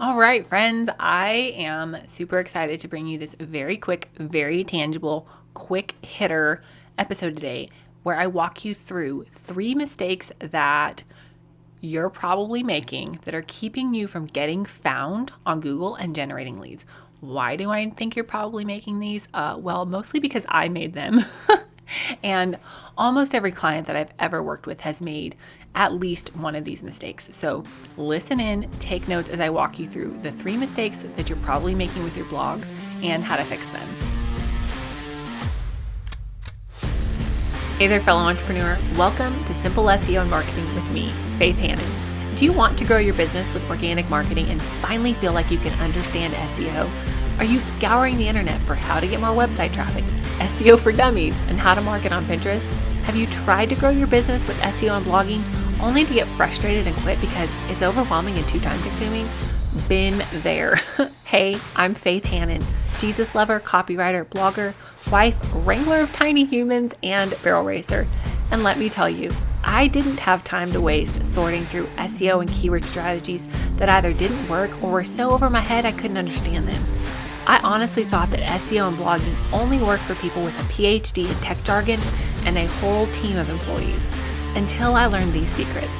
All right, friends, I am super excited to bring you this very quick, very tangible, quick hitter episode today where I walk you through 3 mistakes that you're probably making that are keeping you from getting found on Google and generating leads. Why do I think you're probably making these? Well, mostly because I made them. And almost every client that I've ever worked with has made at least one of these mistakes. So listen in, take notes as I walk you through the 3 mistakes that you're probably making with your blogs and how to fix them. Hey there, fellow entrepreneur. Welcome to Simple SEO and Marketing with me, Faith Hannon. Do you want to grow your business with organic marketing and finally feel like you can understand SEO? Are you scouring the internet for how to get more website traffic, SEO for dummies, and how to market on Pinterest? Have you tried to grow your business with SEO and blogging only to get frustrated and quit because it's overwhelming and too time consuming? Been there. Hey, I'm Faith Hannon, Jesus lover, copywriter, blogger, wife, wrangler of tiny humans, and barrel racer. And let me tell you, I didn't have time to waste sorting through SEO and keyword strategies that either didn't work or were so over my head I couldn't understand them. I honestly thought that SEO and blogging only worked for people with a PhD in tech jargon and a whole team of employees, until I learned these secrets.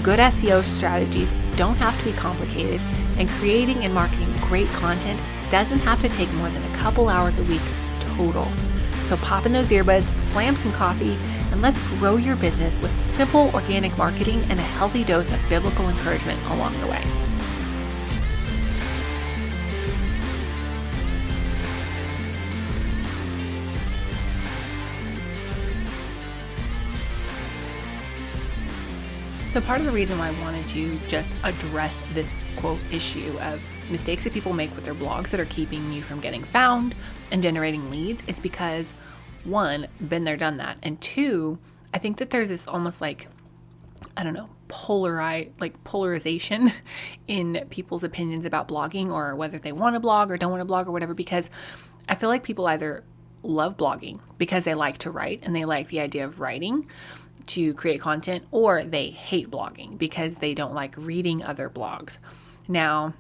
Good SEO strategies don't have to be complicated, and creating and marketing great content doesn't have to take more than a couple hours a week total. So pop in those earbuds, slam some coffee, and let's grow your business with simple organic marketing and a healthy dose of biblical encouragement along the way. So part of the reason why I wanted to just address this quote issue of mistakes that people make with their blogs that are keeping you from getting found and generating leads is because, 1, been there, done that. And 2, I think that there's this almost like, polarization in people's opinions about blogging or whether they want to blog or don't want to blog or whatever, because I feel like people either love blogging because they like to write and they like the idea of writing to create content, or they hate blogging because they don't like reading other blogs. Now,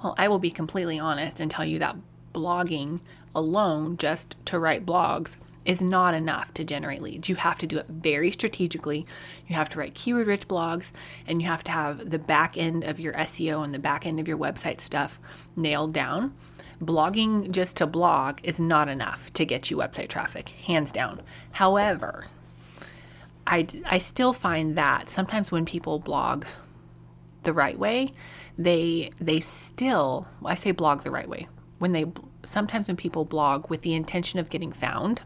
well, I will be completely honest and tell you that blogging alone, just to write blogs, is not enough to generate leads. You have to do it very strategically. You have to write keyword-rich blogs, and you have to have the back end of your SEO and the back end of your website stuff nailed down. Blogging just to blog is not enough to get you website traffic, hands down. However, I still find that sometimes when people blog the right way, they still, I say blog the right way, sometimes when people blog with the intention of getting found,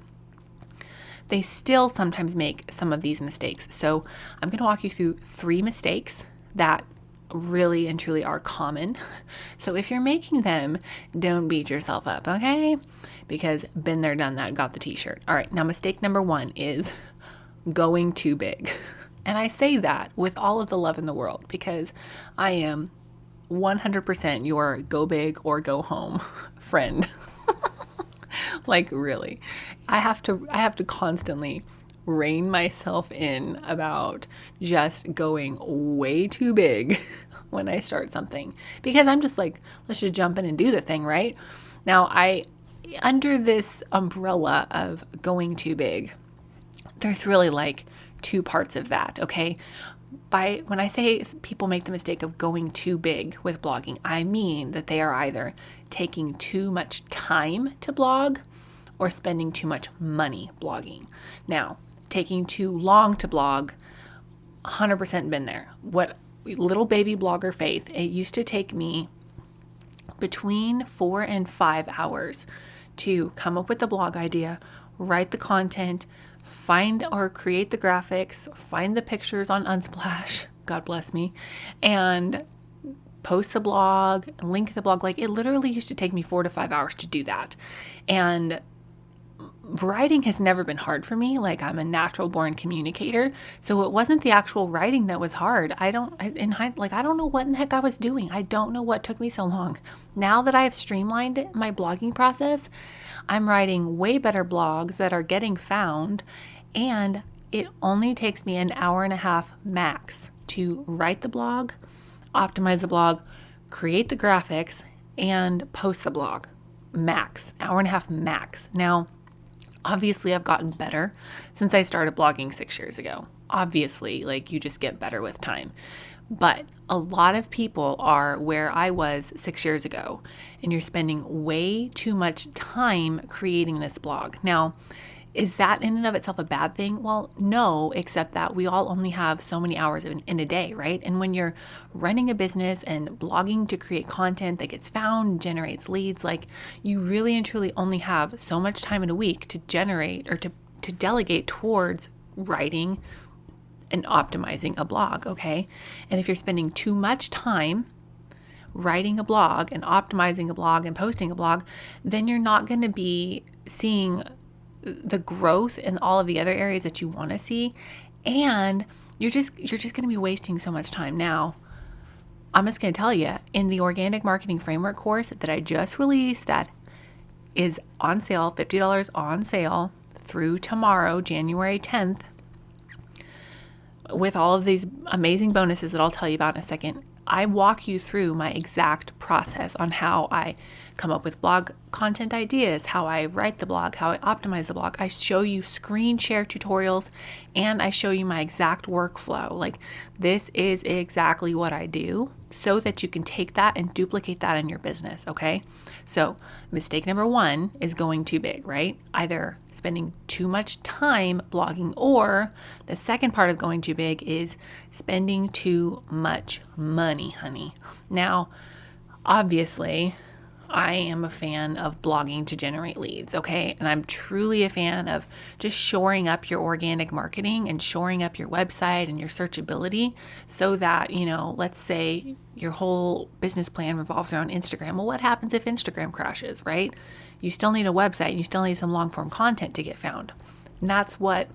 they still sometimes make some of these mistakes. So I'm going to walk you through 3 mistakes that really and truly are common. So if you're making them, don't beat yourself up, okay? Because been there, done that, got the t-shirt. All right, now mistake number 1 is going too big. And I say that with all of the love in the world because I am 100% your go big or go home friend. Like really. I have to constantly rein myself in about just going way too big when I start something, because I'm just like, let's just jump in and do the thing, right? Now, under this umbrella of going too big, there's really like 2 parts of that, okay? When I say people make the mistake of going too big with blogging, I mean that they are either taking too much time to blog or spending too much money blogging. Now, taking too long to blog, 100% been there. What little baby blogger Faith, it used to take me between 4 and 5 hours to come up with the blog idea, write the content, find or create the graphics, find the pictures on Unsplash, God bless me, and post the blog, link the blog. Like, it literally used to take me 4 to 5 hours to do that. And writing has never been hard for me. Like, I'm a natural born communicator. So it wasn't the actual writing that was hard. I don't know what in the heck I was doing. I don't know what took me so long. Now that I have streamlined my blogging process, I'm writing way better blogs that are getting found, and it only takes me an hour and a half max to write the blog, optimize the blog, create the graphics, and post the blog. Max, hour and a half max. Now, obviously, I've gotten better since I started blogging 6 years ago. Obviously, like you just get better with time. But a lot of people are where I was 6 years ago, and you're spending way too much time creating this blog. Now, is that in and of itself a bad thing? Well, no, except that we all only have so many hours in a day, right? And when you're running a business and blogging to create content that gets found, generates leads, like you really and truly only have so much time in a week to generate or to delegate towards writing and optimizing a blog, okay? And if you're spending too much time writing a blog and optimizing a blog and posting a blog, then you're not going to be seeing the growth in all of the other areas that you want to see, and you're just going to be wasting so much time. Now, I'm just going to tell you, in the Organic Marketing Framework course that I just released, that is on sale, $50 on sale through tomorrow, January 10th, with all of these amazing bonuses that I'll tell you about in a second. I walk you through my exact process on how I come up with blog content ideas, how I write the blog, how I optimize the blog. I show you screen share tutorials, and I show you my exact workflow. Like, this is exactly what I do so that you can take that and duplicate that in your business, okay? So mistake number one is going too big, right? Either spending too much time blogging, or the second part of going too big is spending too much money, honey. Now, obviously, I am a fan of blogging to generate leads, okay? And I'm truly a fan of just shoring up your organic marketing and shoring up your website and your searchability so that, let's say your whole business plan revolves around Instagram. Well, what happens if Instagram crashes, right? You still need a website and you still need some long form content to get found. And that's what,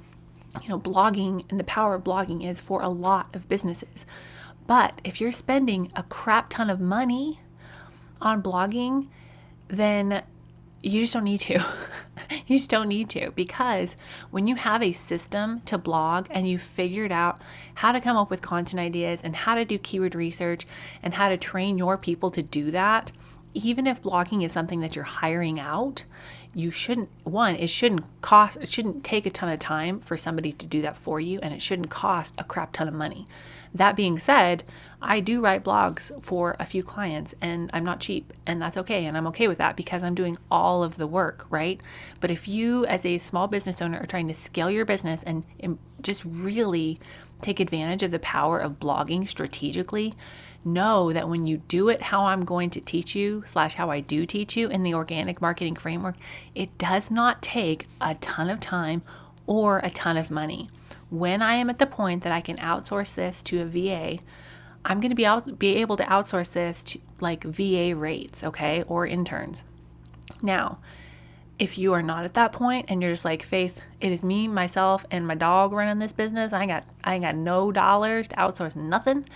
blogging and the power of blogging is for a lot of businesses. But if you're spending a crap ton of money on blogging, then you just don't need to. You just don't need to, because when you have a system to blog and you've figured out how to come up with content ideas and how to do keyword research and how to train your people to do that, even if blogging is something that you're hiring out, it shouldn't take a ton of time for somebody to do that for you, and it shouldn't cost a crap ton of money. That being said, I do write blogs for a few clients, and I'm not cheap, and that's okay. And I'm okay with that because I'm doing all of the work, right? But if you, as a small business owner, are trying to scale your business and just really take advantage of the power of blogging strategically, know that when you do it how I'm going to teach you / how I do teach you in the Organic Marketing Framework, it does not take a ton of time or a ton of money. When I am at the point that I can outsource this to a VA, I'm going to be able to outsource this to like VA rates, okay, or interns. Now, if you are not at that point and you're just like, Faith, it is me, myself, and my dog running this business, I ain't got no dollars to outsource nothing,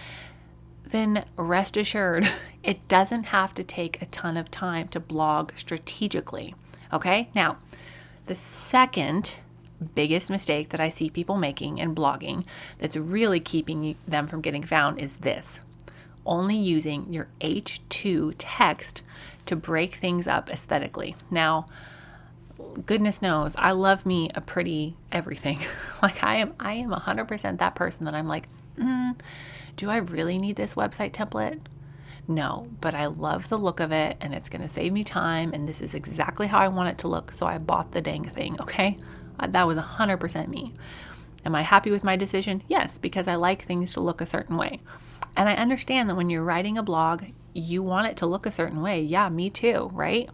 then rest assured, it doesn't have to take a ton of time to blog strategically, okay? Now, the second biggest mistake that I see people making in blogging that's really keeping them from getting found is this: only using your H2 text to break things up aesthetically. Now, goodness knows, I love me a pretty everything. Like I am 100% that person that I'm like, do I really need this website template? No, but I love the look of it and it's going to save me time and this is exactly how I want it to look. So I bought the dang thing, okay? That was 100% me. Am I happy with my decision? Yes, because I like things to look a certain way. And I understand that when you're writing a blog, you want it to look a certain way. Yeah, me too, right?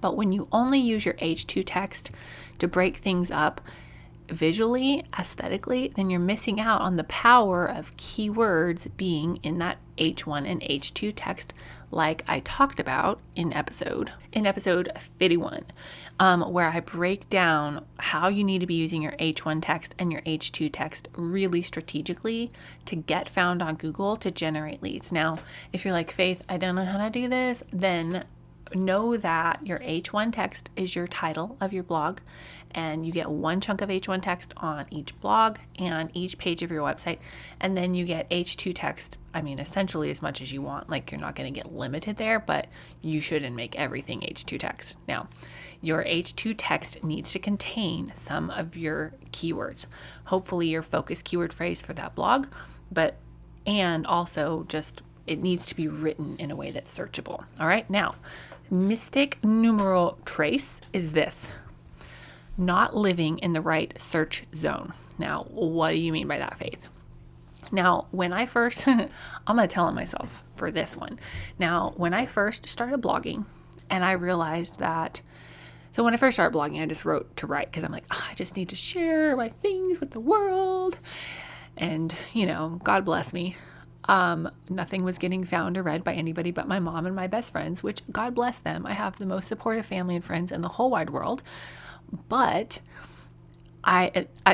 But when you only use your H2 text to break things up visually, aesthetically, then you're missing out on the power of keywords being in that H1 and H2 text, like I talked about in episode 51, where I break down how you need to be using your H1 text and your H2 text really strategically to get found on Google to generate leads. Now, if you're like, Faith, I don't know how to do this, then know that your H1 text is your title of your blog, and you get one chunk of H1 text on each blog and each page of your website. And then you get H2 text, essentially as much as you want. Like, you're not going to get limited there, but you shouldn't make everything H2 text. Now, your H2 text needs to contain some of your keywords, hopefully your focus keyword phrase for that blog, and also just it needs to be written in a way that's searchable. All right. Now, mistake numero tres is this: not living in the right search zone. Now, what do you mean by that, Faith? Now, when I first, I'm going to tell on myself for this one. Now, when I first started blogging, and I realized that, so when I first started blogging, I just wrote to write because I'm like, I just need to share my things with the world. And, God bless me. Nothing was getting found or read by anybody but my mom and my best friends, which, God bless them. I have the most supportive family and friends in the whole wide world. But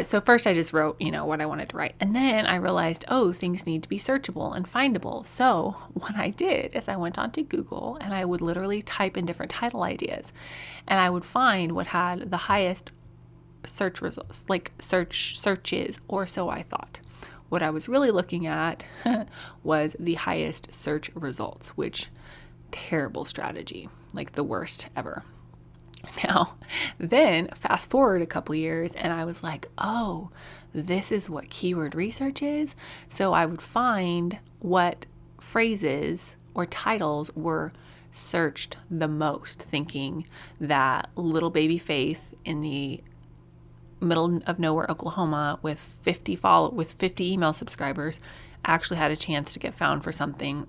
so first I just wrote, what I wanted to write. And then I realized, things need to be searchable and findable. So what I did is I went onto Google and I would literally type in different title ideas, and I would find what had the highest search results, like searches, or so I thought. What I was really looking at was the highest search results, which terrible strategy, like the worst ever. Now, then fast forward a couple years and I was like, this is what keyword research is. So I would find what phrases or titles were searched the most, thinking that little baby Faith in the middle of nowhere, Oklahoma, with 50 email subscribers actually had a chance to get found for something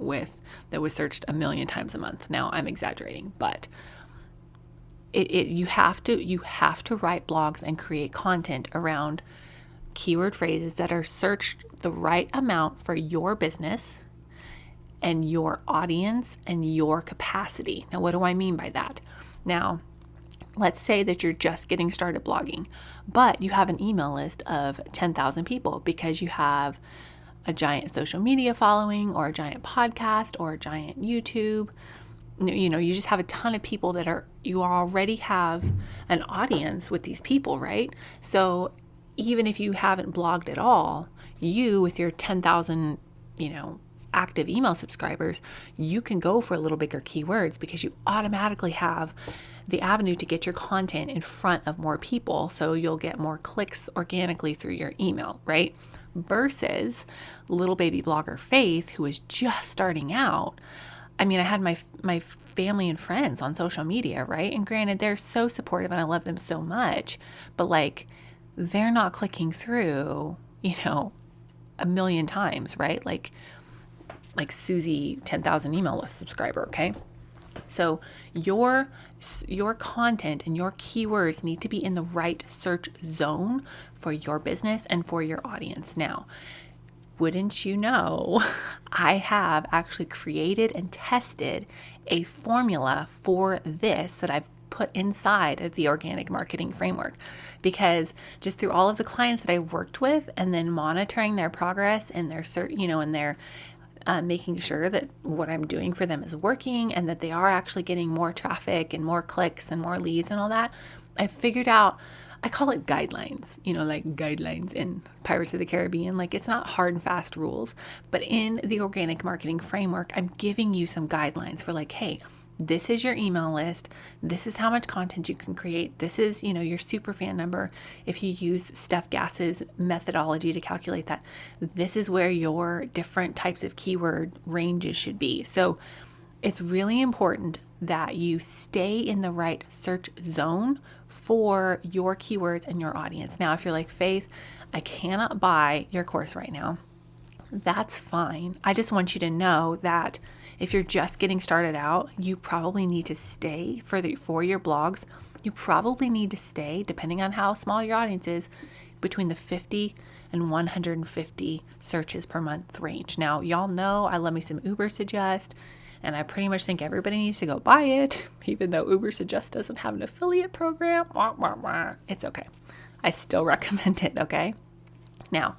that was searched 1 million times a month. Now, I'm exaggerating, but you have to write blogs and create content around keyword phrases that are searched the right amount for your business and your audience and your capacity. Now, what do I mean by that? Now, let's say that you're just getting started blogging, but you have an email list of 10,000 people because you have a giant social media following or a giant podcast or a giant YouTube. You just have a ton of people you already have an audience with these people, right? So even if you haven't blogged at all, you with your 10,000, active email subscribers, you can go for a little bigger keywords because you automatically have the avenue to get your content in front of more people. So you'll get more clicks organically through your email, right? Versus little baby blogger Faith, who is just starting out. I had my family and friends on social media, right? And granted, they're so supportive and I love them so much, but they're not clicking through, 1 million times, right? Like Susie, 10,000 email list subscriber, okay? So your content and your keywords need to be in the right search zone for your business and for your audience. Now, wouldn't you know, I have actually created and tested a formula for this that I've put inside of the organic marketing framework, because just through all of the clients that I worked with and then monitoring their progress and their and their making sure that what I'm doing for them is working and that they are actually getting more traffic and more clicks and more leads and all that, I figured out, I call it guidelines, like guidelines in Pirates of the Caribbean. Like, it's not hard and fast rules, but in the organic marketing framework, I'm giving you some guidelines for hey, this is your email list. This is how much content you can create. This is, your super fan number. If you use Steph Gass's methodology to calculate that, this is where your different types of keyword ranges should be. So it's really important that you stay in the right search zone for your keywords and your audience. Now, if you're like, Faith, I cannot buy your course right now, that's fine. I just want you to know that if you're just getting started out, you probably need to stay for your blogs. You probably need to stay, depending on how small your audience is, between the 50 and 150 searches per month range. Now, y'all know I love me some Ubersuggest, and I pretty much think everybody needs to go buy it, even though Ubersuggest doesn't have an affiliate program. It's okay. I still recommend it, okay? Now,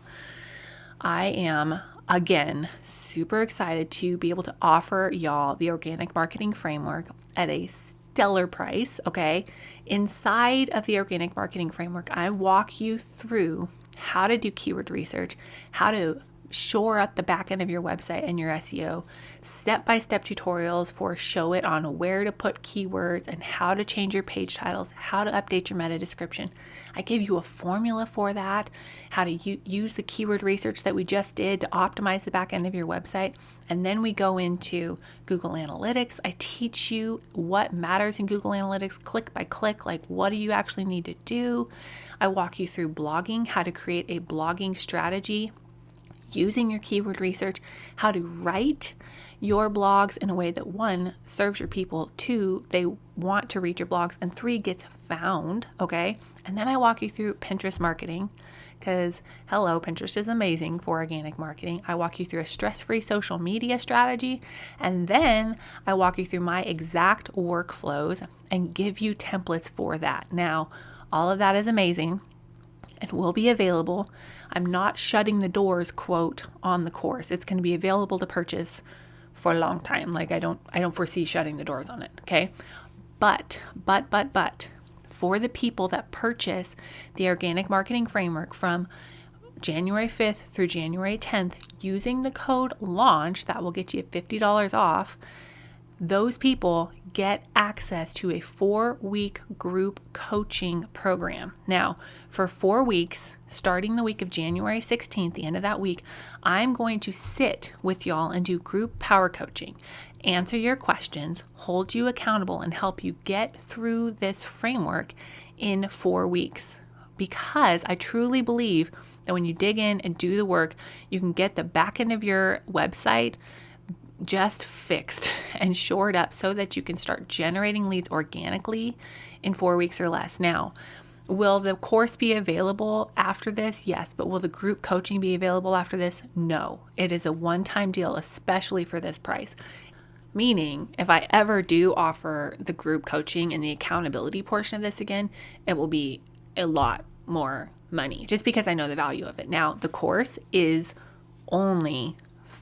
I am, again, super excited to be able to offer y'all the Organic Marketing Framework at a stellar price, okay? Inside of the Organic Marketing Framework, I walk you through how to do keyword research, how to shore up the back end of your website and your SEO, step-by-step tutorials for Show It on where to put keywords and how to change your page titles, how to update your meta description. I give you a formula for that, how to use the keyword research that we just did to optimize the back end of your website. And then we go into Google Analytics. I teach you what matters in Google Analytics click by click, like what do you actually need to do. I walk you through blogging, how to create a blogging strategy using your keyword research, how to write your blogs in a way that 1, serves your people, 2, they want to read your blogs, and 3, gets found, okay? And then I walk you through Pinterest marketing, because hello, Pinterest is amazing for organic marketing. I walk you through a stress-free social media strategy, and then I walk you through my exact workflows and give you templates for that. Now, all of that is amazing. It will be available. I'm not shutting the doors, quote, on the course. It's going to be available to purchase for a long time. Like I don't foresee shutting the doors on it. Okay. But for the people that purchase the Organic Marketing Framework from January 5th through January 10th, using the code LAUNCH, that will get you $50 off. Those people get access to a 4-week group coaching program. Now, for 4 weeks, starting the week of January 16th, the end of that week, I'm going to sit with y'all and do group power coaching, answer your questions, hold you accountable, and help you get through this framework in 4 weeks. Because I truly believe that when you dig in and do the work, you can get the back end of your website just fixed and shored up so that you can start generating leads organically in 4 weeks or less. Now, will the course be available after this? Yes. But will the group coaching be available after this? No. It is a one-time deal, especially for this price. Meaning, if I ever do offer the group coaching and the accountability portion of this again, it will be a lot more money just because I know the value of it. Now, the course is only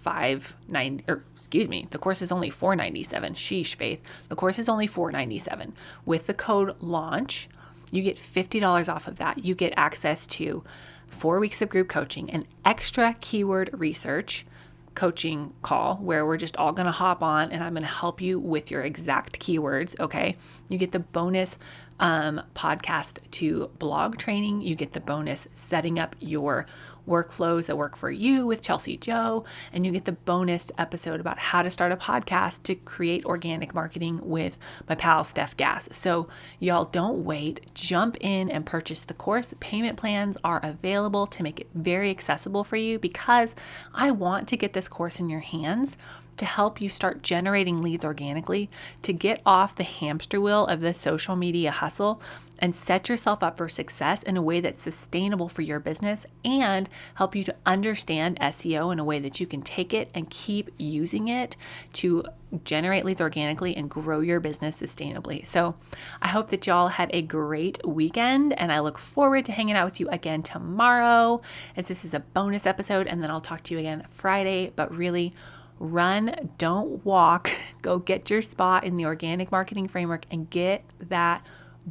the course is only $497. Sheesh, Faith. The course is only $497. With the code LAUNCH, you get $50 off of that. You get access to 4 weeks of group coaching, an extra keyword research coaching call where we're just all going to hop on and I'm going to help you with your exact keywords. Okay. You get the bonus podcast to blog training. You get the bonus setting up your workflows that work for you with Chelsea Joe, and you get the bonus episode about how to start a podcast to create organic marketing with my pal Steph Gass. So y'all don't wait, jump in and purchase the course. Payment plans are available to make it very accessible for you because I want to get this course in your hands to help you start generating leads organically, to get off the hamster wheel of the social media hustle and set yourself up for success in a way that's sustainable for your business and help you to understand SEO in a way that you can take it and keep using it to generate leads organically and grow your business sustainably. So I hope that y'all had a great weekend and I look forward to hanging out with you again tomorrow as this is a bonus episode, and then I'll talk to you again Friday. But really, run, don't walk. Go get your spot in the Organic Marketing Framework and get that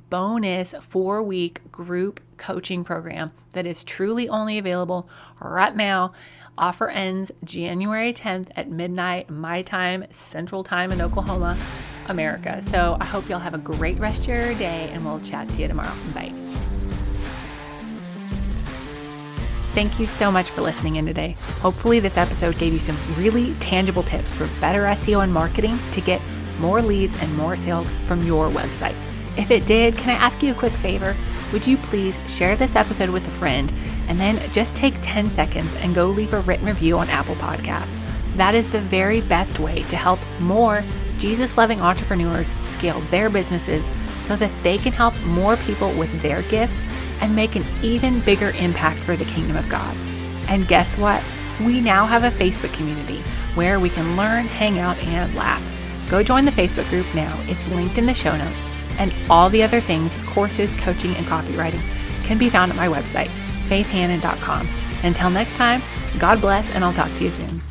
bonus 4-week group coaching program that is truly only available right now. Offer ends January 10th at midnight, my time, Central Time in Oklahoma, America. So I hope y'all have a great rest of your day and we'll chat to you tomorrow. Bye. Thank you so much for listening in today. Hopefully this episode gave you some really tangible tips for better SEO and marketing to get more leads and more sales from your website. If it did, can I ask you a quick favor? Would you please share this episode with a friend and then just take 10 seconds and go leave a written review on Apple Podcasts. That is the very best way to help more Jesus-loving entrepreneurs scale their businesses so that they can help more people with their gifts and make an even bigger impact for the kingdom of God. And guess what? We now have a Facebook community where we can learn, hang out, and laugh. Go join the Facebook group now. It's linked in the show notes. And all the other things, courses, coaching, and copywriting can be found at my website, faithhannon.com. Until next time, God bless, and I'll talk to you soon.